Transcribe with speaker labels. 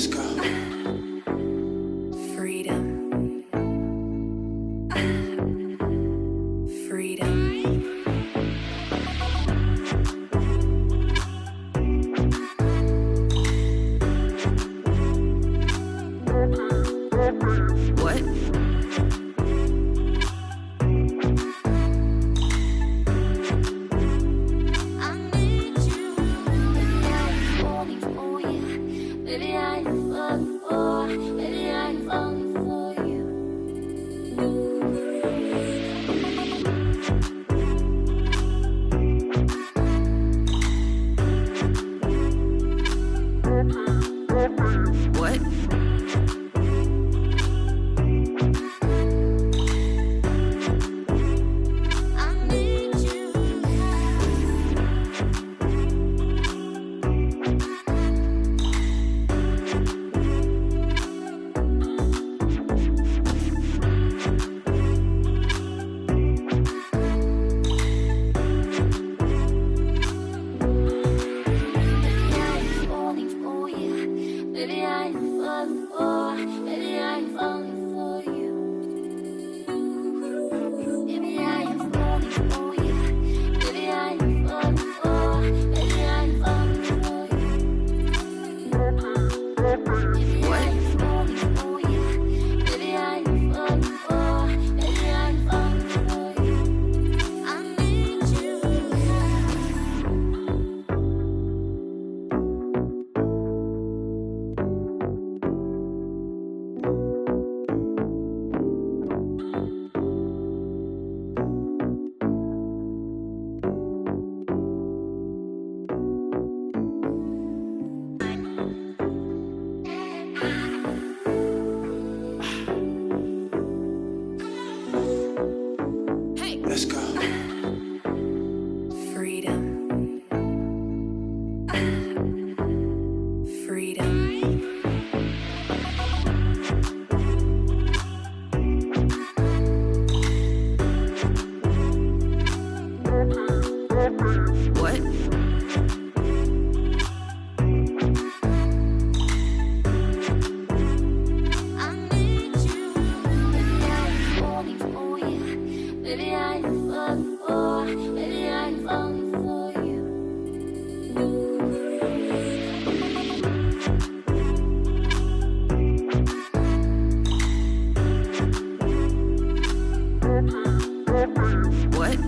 Speaker 1: Let's go.
Speaker 2: Freedom. Freedom. What?
Speaker 3: I need you. Baby, I'm falling for you. Baby, I'm falling for. Baby, I'm falling for you.
Speaker 2: What?
Speaker 3: I need you. Baby, I'm falling for you. Baby, I'm falling for. Baby, I'm falling for you. Baby, I am falling for you. Baby, I am falling for. Baby, I am falling for you. Baby, I am falling for you. Baby, I am falling for. Baby, I am falling for you. I need you.
Speaker 1: Let's go.
Speaker 2: Freedom. Freedom. What?
Speaker 3: I need you. Baby, I'm falling for you. Baby, I'm falling for. Baby, I'm falling for you.
Speaker 2: What?